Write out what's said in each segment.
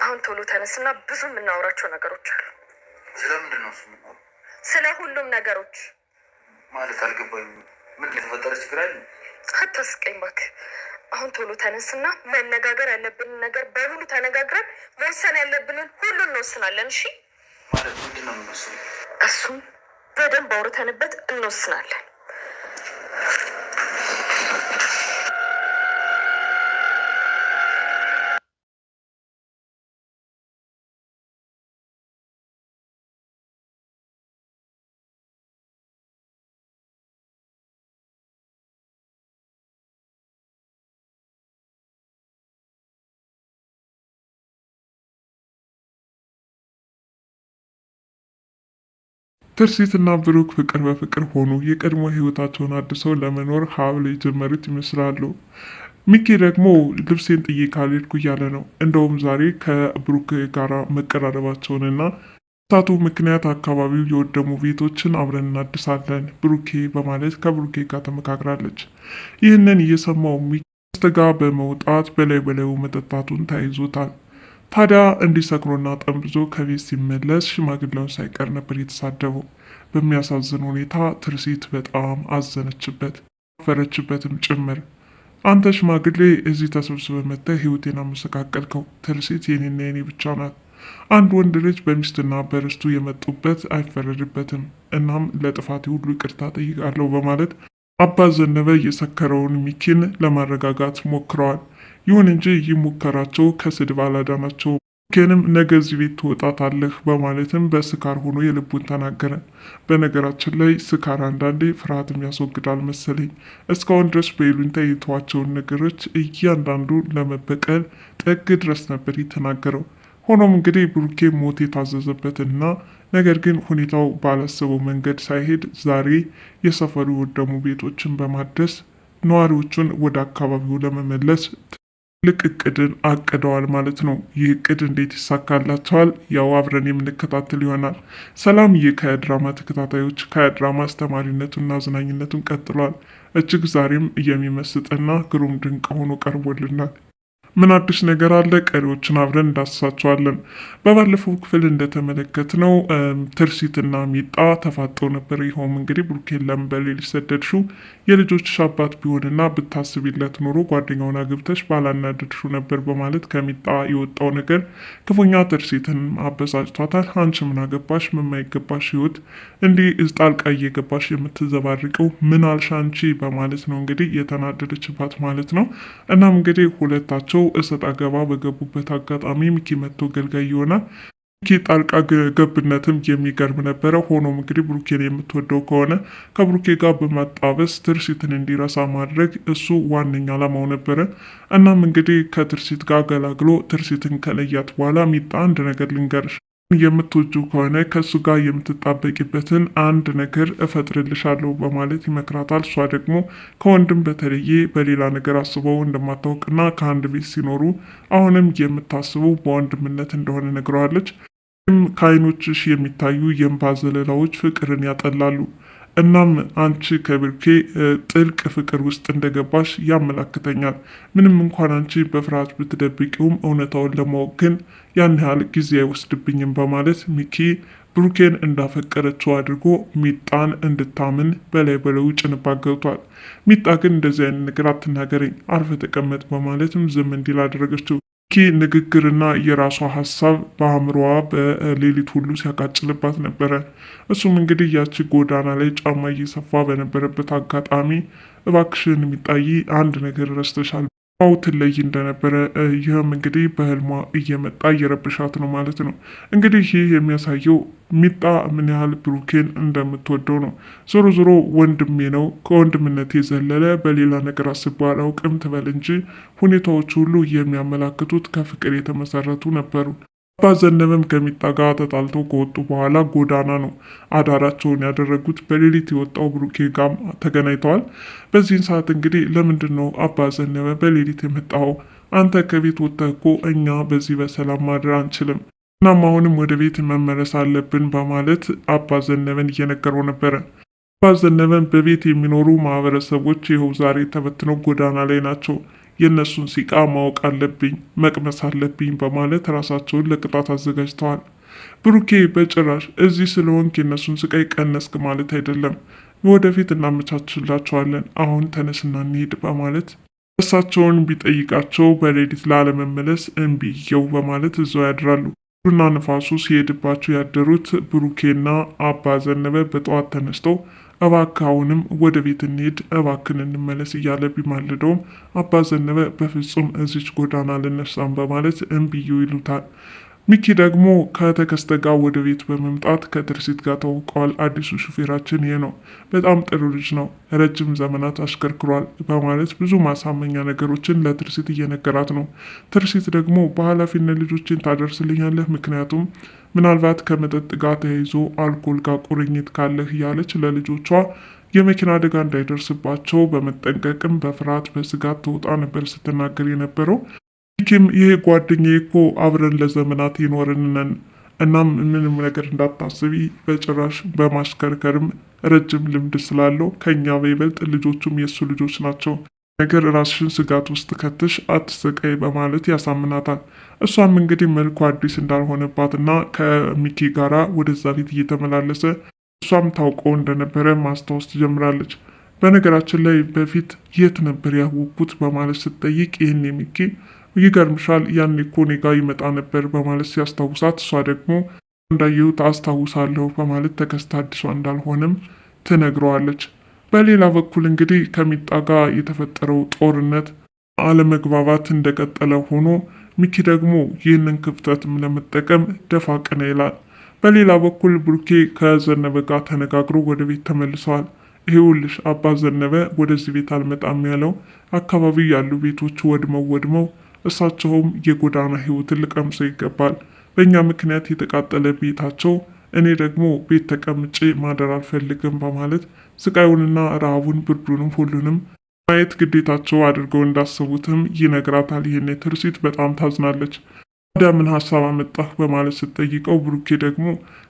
አሁን ቶሎ ተነስና ብዙ የምናወራቸው ነገሮች አሉ። ስለምንድን ነው እሱ? ስለ ሁሉም ነገሮች ማለት አልገባኝም። ምን የተፈጠረ ችግር አለ? አታስቀኝ እባክህ። አሁን ቶሎ ተነስና መነጋገር ያለብንን ነገር በሙሉ ተነጋግረን መወሰን ያለብንን ሁሉ እንወስናለን። እሺ? ማለት ምንድን ነው የምንወስነው? እሱም በደንብ አውርተንበት እንወስናለን። ትርሲትና ብሩክ ፍቅር በፍቅር ሆኑ። የቀድሞ ህይወታቸውን አድሰው ለመኖር ሀብል የጀመሩት ይመስላሉ። ሚኪ ደግሞ ልብሴን ጥዬ ካልሄድኩ እያለ ነው። እንደውም ዛሬ ከብሩክ ጋር መቀራረባቸውንና ሳቱ ምክንያት አካባቢው የወደሙ ቤቶችን አብረን እናድሳለን ብሩኬ በማለት ከብሩኬ ጋር ተመካክራለች። ይህንን እየሰማው ሚኪ ስተጋ በመውጣት በላዩ መጠጣቱን ተያይዞታል። ታዲያ እንዲሰክሮና ጠንብዞ ከቤት ሲመለስ ሽማግሌውን ሳይቀር ነበር የተሳደበው። በሚያሳዝን ሁኔታ ትርሲት በጣም አዘነችበት፣ ፈረችበትም ጭምር። አንተ ሽማግሌ እዚህ ተሰብስበ መጥተህ ህይወቴን አመሰቃቀልከው። ትርሲት የኔና የኔ ብቻ ናት። አንድ ወንድ ልጅ በሚስትና በርስቱ የመጡበት አይፈረድበትም። እናም ለጥፋቴ ሁሉ ይቅርታ ጠይቃለሁ በማለት አባ ዘነበ የሰከረውን ሚኪን ለማረጋጋት ሞክረዋል። ይሁን እንጂ ይህ ሙከራቸው ከስድብ አላዳናቸው። ሚኪንም ነገ እዚህ ቤት ትወጣታለህ በማለትም በስካር ሆኖ የልቡን ተናገረ። በነገራችን ላይ ስካር አንዳንዴ ፍርሃትም ያስወግዳል መሰለኝ። እስካሁን ድረስ በይሉኝታ የተዋቸውን ነገሮች እያንዳንዱ ለመበቀል ጥግ ድረስ ነበር የተናገረው። ሆኖም እንግዲህ ብሩኬ ሞት የታዘዘበትና ነገር ግን ሁኔታው ባላሰበው መንገድ ሳይሄድ ዛሬ የሰፈሩ የወደሙ ቤቶችን በማደስ ነዋሪዎቹን ወደ አካባቢው ለመመለስ ትልቅ እቅድን አቅደዋል ማለት ነው። ይህ እቅድ እንዴት ይሳካላቸዋል? ያው አብረን የምንከታተል ይሆናል። ሰላምዬ ከድራማ ተከታታዮች ከድራማ አስተማሪነቱና አዝናኝነቱን ቀጥሏል። እጅግ ዛሬም የሚመስጥና ግሩም ድንቅ ሆኖ ቀርቦልናል። ምን አዲስ ነገር አለ? ቀሪዎችን አብረን እንዳስሳቸዋለን። በባለፈው ክፍል እንደተመለከትነው ትርሲትና ሚጣ ተፋጠው ነበር። ይኸውም እንግዲህ ብሩኬን ለምን በሌሊት ሰደድሽው? የልጆችሽ አባት ቢሆንና ብታስቢለት ኖሮ ጓደኛውን አግብተሽ ባላናደድሹ ነበር በማለት ከሚጣ የወጣው ነገር ክፉኛ ትርሲትን አበሳጭቷታል። አንቺ ምን አገባሽ? የማይገባሽ ህይወት እንዲህ ጣልቃ እየገባሽ የምትዘባርቀው ምን አልሽ አንቺ? በማለት ነው እንግዲህ የተናደደችባት ማለት ነው። እናም እንግዲህ ሁለታቸው እሰጥ አገባ በገቡበት አጋጣሚ ሚኪ መጥቶ ገልጋይ ይሆናል። ሚኪ ጣልቃ ገብነትም የሚገርም ነበረ። ሆኖም እንግዲህ ብሩኬን የምትወደው ከሆነ ከብሩኬ ጋር በማጣበስ ትርሲትን እንዲረሳ ማድረግ እሱ ዋነኛ ዓላማው ነበረ። እናም እንግዲህ ከትርሲት ጋር ገላግሎ ትርሲትን ከለያት በኋላ ሚጣ አንድ ነገር ልንገርሽ፣ የምትወጁ ከሆነ ከእሱ ጋር የምትጣበቂበትን አንድ ነገር እፈጥርልሻለሁ በማለት ይመክራታል። እሷ ደግሞ ከወንድም በተለየ በሌላ ነገር አስበው እንደማታውቅና ከአንድ ቤት ሲኖሩ አሁንም የምታስበው በወንድምነት እንደሆነ ነግረዋለች። ከዓይኖችሽ የሚታዩ የእንባ ዘለላዎች ፍቅርን ያጠላሉ። እናም አንቺ ከብሩኬ ጥልቅ ፍቅር ውስጥ እንደገባሽ ያመላክተኛል። ምንም እንኳን አንቺ በፍርሃት ብትደብቂውም እውነታውን ለማወቅ ግን ያን ያህል ጊዜ አይወስድብኝም በማለት ሚኪ ብሩኬን እንዳፈቀረችው አድርጎ ሚጣን እንድታምን በላዩ ጭንባት ገብቷል። ሚጣ ግን እንደዚህ አይነት ነገር አትናገረኝ፣ አርፈ ተቀመጥ በማለትም ዝም እንዲል አደረገችው። ሚኪ ንግግርና የራሷ ሀሳብ በአእምሮዋ በሌሊት ሁሉ ሲያቃጭልባት ነበረ። እሱም እንግዲህ ያቺ ጎዳና ላይ ጫማ እየሰፋ በነበረበት አጋጣሚ እባክሽን የሚጣይ አንድ ነገር ረስተሻል ው ትለይ እንደነበረ ይህም እንግዲህ በህልሟ እየመጣ እየረብሻት ነው ማለት ነው። እንግዲህ ይህ የሚያሳየው ሚጣ ምን ያህል ብሩኬን እንደምትወደው ነው። ዞሮ ዞሮ ወንድሜ ነው፣ ከወንድምነት የዘለለ በሌላ ነገር አስቤው አላውቅም ትበል እንጂ ሁኔታዎች ሁሉ የሚያመላክቱት ከፍቅር የተመሰረቱ ነበሩ። አባ ዘነበም ከሚጣ ጋር ተጣልተው ከወጡ በኋላ ጎዳና ነው አዳራቸውን ያደረጉት። በሌሊት የወጣው ብሩኬ ጋር ተገናኝተዋል። በዚህን ሰዓት እንግዲህ ለምንድን ነው አባ ዘነበ በሌሊት የመጣው? አንተ ከቤት ወጥተህ እኮ እኛ በዚህ በሰላም ማድር አንችልም፣ እናም አሁንም ወደ ቤት መመለስ አለብን በማለት አባ ዘነበን እየነገረው ነበረ። አባ ዘነበን በቤት የሚኖሩ ማህበረሰቦች ይኸው ዛሬ ተበትነው ጎዳና ላይ ናቸው። የእነሱን ሲቃ ማወቅ አለብኝ፣ መቅመስ አለብኝ በማለት ራሳቸውን ለቅጣት አዘጋጅተዋል። ብሩኬ በጭራሽ እዚህ ስለሆንክ የእነሱን ስቃይ ቀነስክ ማለት አይደለም፣ ወደፊት እናመቻችላቸዋለን፣ አሁን ተነስና እንሂድ በማለት እሳቸውን ቢጠይቃቸው በሌሊት ላለመመለስ እምቢየው በማለት እዛው ያድራሉ። ዱና ንፋሱ ሲሄድባቸው ያደሩት ብሩኬና አባ ዘነበ በጠዋት ተነስተው እባክህ አሁንም ወደ ቤት እንሄድ፣ እባክን እንመለስ እያለ ቢማልደውም አባ ዘነበ በፍጹም እዚች ጎዳና ልነሳም በማለት እምቢዩ ይሉታል። ሚኪ ደግሞ ከተከስተ ጋር ወደ ቤት በመምጣት ከትርሲት ጋር ተዋውቀዋል። አዲሱ ሹፌራችን ይህ ነው፣ በጣም ጥሩ ልጅ ነው፣ ረጅም ዘመናት አሽከርክሯል በማለት ብዙ ማሳመኛ ነገሮችን ለትርሲት እየነገራት ነው። ትርሲት ደግሞ በኃላፊነት ልጆችን ታደርስልኛለህ፣ ምክንያቱም ምናልባት ከመጠጥ ጋር ተያይዞ አልኮል ጋር ቁርኝት ካለህ እያለች ለልጆቿ የመኪና አደጋ እንዳይደርስባቸው በመጠንቀቅም በፍርሃት በስጋት ተውጣ ነበር ስትናገር የነበረው። ሚኪም ይሄ ጓደኛዬ እኮ አብረን ለዘመናት ይኖርንን እናም ምንም ነገር እንዳታስቢ በጭራሽ በማሽከርከርም ረጅም ልምድ ስላለው ከኛ በይበልጥ ልጆቹም የእሱ ልጆች ናቸው፣ ነገር ራስሽን ስጋት ውስጥ ከትሽ አትሰቃይ በማለት ያሳምናታል። እሷም እንግዲህ መልኩ አዲስ እንዳልሆነባትና ከሚኪ ጋራ ወደዛ ቤት እየተመላለሰ እሷም ታውቀው እንደነበረ ማስታወስ ትጀምራለች። በነገራችን ላይ በፊት የት ነበር ያወቅኩት በማለት ስትጠይቅ ይህን ሚኪ ይገርምሻል ያኔ እኮ እኔ ጋ ይመጣ ነበር በማለት ሲያስታውሳት እሷ ደግሞ እንዳየሁት አስታውሳለሁ በማለት ተከስታ አዲሷ እንዳልሆነም ትነግረዋለች። በሌላ በኩል እንግዲህ ከሚጣ ጋር የተፈጠረው ጦርነት አለመግባባት እንደቀጠለ ሆኖ ሚኪ ደግሞ ይህንን ክፍተትም ለመጠቀም ደፋ ቀና ይላል። በሌላ በኩል ብሩኬ ከዘነበ ጋር ተነጋግሮ ወደ ቤት ተመልሰዋል። ይሄውልሽ አባ ዘነበ ወደዚህ ቤት አልመጣም ያለው አካባቢ ያሉ ቤቶች ወድመው እሳቸውም የጎዳና ህይወትን ሊቀምሰው ይገባል። በእኛ ምክንያት የተቃጠለ ቤታቸው እኔ ደግሞ ቤት ተቀምጬ ማደር አልፈልግም በማለት ስቃዩንና ረሃቡን ብርዱንም ሁሉንም ማየት ግዴታቸው አድርገው እንዳሰቡትም ይነግራታል። ይህን ትርሲት በጣም ታዝናለች። ታዲያ ምን ሀሳብ አመጣህ በማለት ስትጠይቀው ብሩኬ ደግሞ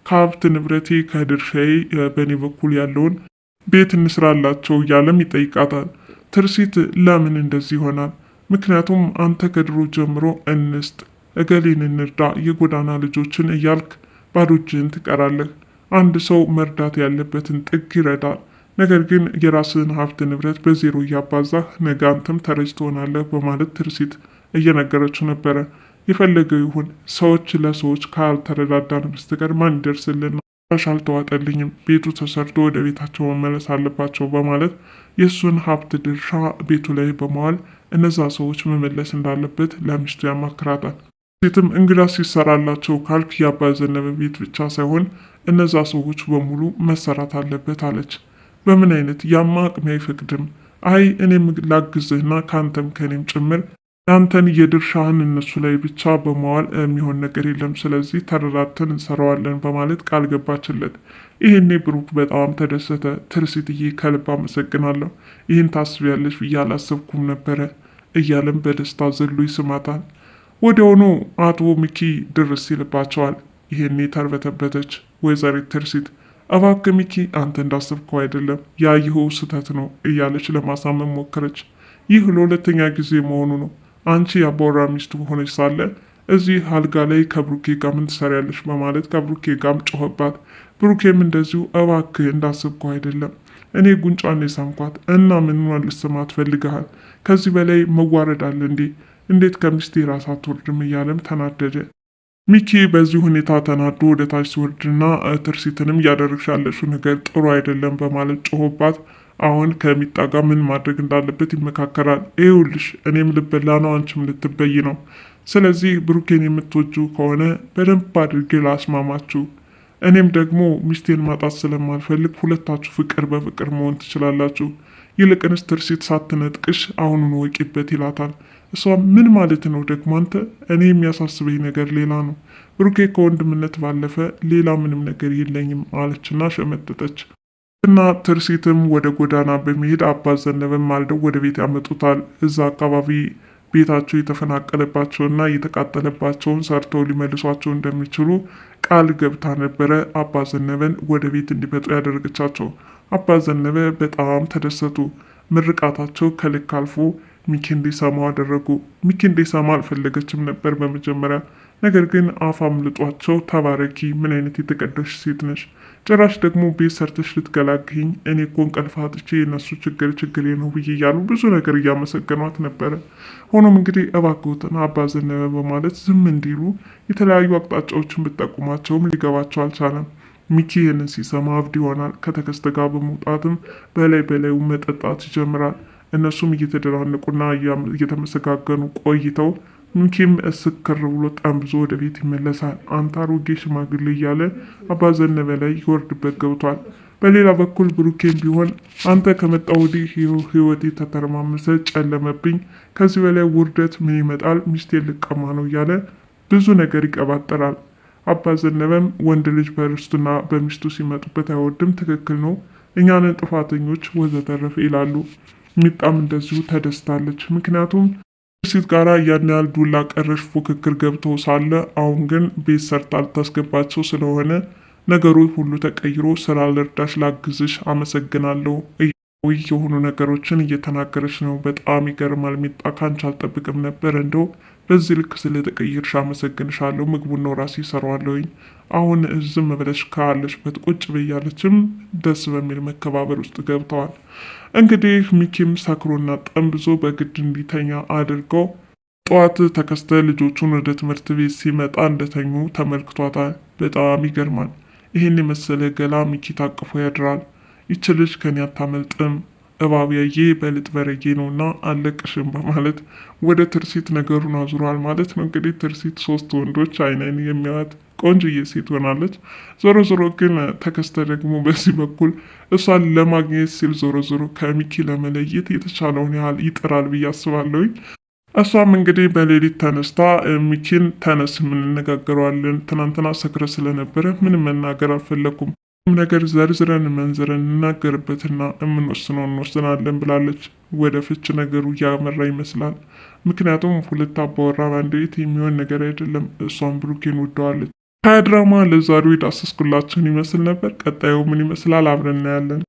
ከሀብት ንብረቴ ከድርሻዬ በእኔ በኩል ያለውን ቤት እንስራላቸው እያለም ይጠይቃታል። ትርሲት ለምን እንደዚህ ይሆናል? ምክንያቱም አንተ ከድሮ ጀምሮ እንስጥ፣ እገሌን እንርዳ፣ የጎዳና ልጆችን እያልክ ባዶ እጅህን ትቀራለህ። አንድ ሰው መርዳት ያለበትን ጥግ ይረዳል። ነገር ግን የራስህን ሀብት ንብረት በዜሮ እያባዛህ ነገ አንተም ተረጅ ትሆናለህ በማለት ትርሲት እየነገረችው ነበረ። የፈለገው ይሁን ሰዎች ለሰዎች ካልተረዳዳን በስተቀር ማን ይደርስልን? አልተዋጠልኝም፣ ቤቱ ተሰርቶ ወደ ቤታቸው መመለስ አለባቸው በማለት የእሱን ሀብት ድርሻ ቤቱ ላይ በመዋል እነዛ ሰዎች መመለስ እንዳለበት ለሚስቱ ያማክራታል። ሴትም እንግዳ ሲሰራላቸው ካልክ የአባ ዘነበ ቤት ብቻ ሳይሆን እነዛ ሰዎች በሙሉ መሰራት አለበት አለች። በምን አይነት ያማ አቅሜ አይፈቅድም፣ አይ እኔም ላግዝህና ከአንተም ከኔም ጭምር ያንተን የድርሻህን እነሱ ላይ ብቻ በመዋል የሚሆን ነገር የለም፣ ስለዚህ ተረዳድተን እንሰራዋለን በማለት ቃል ገባችለት። ይህኔ ብሩክ በጣም ተደሰተ። ትርሲትዬ ከልብ አመሰግናለሁ፣ ይህን ታስቢያለሽ ብዬ አላሰብኩም ነበረ እያለም በደስታ ዘሎ ይስማታል። ወዲያውኑ አቶ ሚኪ ድርስ ይልባቸዋል። ይህኔ ተርበተበተች ወይዘሪት ትርሲት። እባክህ ሚኪ አንተ እንዳሰብከው አይደለም፣ ያየኸው ስህተት ነው እያለች ለማሳመን ሞከረች። ይህ ለሁለተኛ ጊዜ መሆኑ ነው። አንቺ የአባወራ ሚስት ሆነች ሳለ እዚህ አልጋ ላይ ከብሩኬ ጋር ምን ትሰሪያለሽ በማለት ከብሩኬ ጋርም ጮኸባት። ብሩኬም እንደዚሁ እባክህ እንዳሰብከው አይደለም፣ እኔ ጉንጯን የሳምኳት እና ምንኗን ልስማት ፈልገሃል? ከዚህ በላይ መዋረድ አለ እንዴ? እንዴት ከሚስቴ ራስ አትወርድም? እያለም ተናደደ። ሚኪ በዚህ ሁኔታ ተናዶ ወደ ታች ሲወርድና ትርሲትንም እያደረግሽ ያለሽው ነገር ጥሩ አይደለም በማለት ጮሆባት አሁን ከሚጣ ጋር ምን ማድረግ እንዳለበት ይመካከራል። ይኸውልሽ እኔም ልበላ ነው፣ አንቺም ልትበይ ነው። ስለዚህ ብሩኬን የምትወጁ ከሆነ በደንብ አድርጌ ላስማማችሁ። እኔም ደግሞ ሚስቴን ማጣት ስለማልፈልግ ሁለታችሁ ፍቅር በፍቅር መሆን ትችላላችሁ። ይልቅንስ ትርሲት ሳትነጥቅሽ አሁኑን ወቂበት ይላታል። እሷ ምን ማለት ነው ደግሞ አንተ? እኔ የሚያሳስበኝ ነገር ሌላ ነው። ብሩኬ ከወንድምነት ባለፈ ሌላ ምንም ነገር የለኝም አለችና ሸመጠጠች። እና ትርሲትም ወደ ጎዳና በመሄድ አባ ዘነበም ማልደው ወደ ቤት ያመጡታል። እዛ አካባቢ ቤታቸው የተፈናቀለባቸውና የተቃጠለባቸውን ሰርተው ሊመልሷቸው እንደሚችሉ ቃል ገብታ ነበረ አባ ዘነበን ወደ ቤት እንዲመጡ ያደረገቻቸው። አባ ዘነበ በጣም ተደሰቱ። ምርቃታቸው ከልክ አልፎ ሚኪ እንዲሰማው አደረጉ። ሚኪ እንዲሰማ አልፈለገችም ነበር በመጀመሪያ። ነገር ግን አፍ አምልጧቸው ተባረኪ፣ ምን አይነት የተቀደሽ ሴት ነሽ፣ ጭራሽ ደግሞ ቤት ሰርተሽ ልትገላግኝ፣ እኔ እኮ እንቅልፍ አጥቼ የእነሱ ችግሬ ነው ብዬ እያሉ ብዙ ነገር እያመሰገኗት ነበረ። ሆኖም እንግዲህ እባክዎትን አባ ዘነበ በማለት ዝም እንዲሉ የተለያዩ አቅጣጫዎችን ብጠቁማቸውም ሊገባቸው አልቻለም። ሚኪ ይህንን ሲሰማ አብድ ይሆናል። ከተከስተ ጋር በመውጣትም በላዩ መጠጣት ይጀምራል። እነሱም እየተደራነቁና እየተመሰጋገኑ ቆይተው ሚኪም እስክር ብሎ ጠምብዞ ወደ ቤት ይመለሳል። አንተ አሮጌ ሽማግሌ እያለ አባ ዘነበ ላይ ይወርድበት ገብቷል። በሌላ በኩል ብሩኬም ቢሆን አንተ ከመጣ ወዲህ ህይወቴ ተተረማመሰ፣ ጨለመብኝ፣ ከዚህ በላይ ውርደት ምን ይመጣል፣ ሚስቴን ልቀማ ነው እያለ ብዙ ነገር ይቀባጠራል። አባ ዘነበም ወንድ ልጅ በርስቱና በሚስቱ ሲመጡበት አይወድም፣ ትክክል ነው፣ እኛንን ጥፋተኞች ወዘተረፈ ይላሉ። ሚጣም እንደዚሁ ተደስታለች። ምክንያቱም ሴት ጋራ ያን ያህል ዱላ ቀረሽ ፉክክር ገብተው ሳለ አሁን ግን ቤት ሰርታ ልታስገባቸው ስለሆነ ነገሩ ሁሉ ተቀይሮ ስራ ልርዳሽ፣ ላግዝሽ፣ አመሰግናለሁ የሆኑ ነገሮችን እየተናገረች ነው። በጣም ይገርማል። ሚጣ ካንቺ አልጠብቅም ነበር፣ እንደው በዚህ ልክ ስለተቀየርሽ አመሰግንሻለሁ፣ ምግቡን ነው ራሴ እሰራዋለሁኝ፣ አሁን ዝም ብለሽ ካለሽበት ቁጭ ብያለችም። ደስ በሚል መከባበር ውስጥ ገብተዋል። እንግዲህ ሚኪም ሰክሮና ጠንብዞ በግድ እንዲተኛ አድርገው ጠዋት ተከስተ ልጆቹን ወደ ትምህርት ቤት ሲመጣ እንደተኙ ተመልክቷታል። በጣም ይገርማል። ይህን የመሰለ ገላ ሚኪ ታቅፎ ያድራል። ይች ልጅ ከኔ አታመልጥም፣ እባብ ያየ በልጥ በረጌ ነውና አለቅሽም በማለት ወደ ትርሲት ነገሩን አዙሯል ማለት ነው። እንግዲህ ትርሲት 3 ወንዶች አይነን የሚያዩት ቆንጆዬ ሴት ሆናለች። ዞሮ ዞሮ ግን ተከስተ ደግሞ በዚህ በኩል እሷን ለማግኘት ሲል ዞሮ ከሚኪ ለመለየት የተቻለውን ያህል ይጥራል ብዬ አስባለሁኝ። እሷም እንግዲህ በሌሊት ተነስታ ሚኪን ተነስ፣ የምንነጋገረዋለን፣ ትናንትና ሰክረ ስለነበረ ምንም መናገር አልፈለኩም፣ ነገር ዘርዝረን መንዝረን እናገርበትና የምንወስነው እንወስናለን ብላለች። ወደ ፍች ነገሩ እያመራ ይመስላል። ምክንያቱም 2 አባወራ በአንድ ቤት የሚሆን ነገር አይደለም። እሷን ብሩኬን ወደዋለች። ከድራማ ለዛሬው የዳሰስኩላችሁን ይመስል ነበር። ቀጣዩ ምን ይመስላል አብረን እናያለን።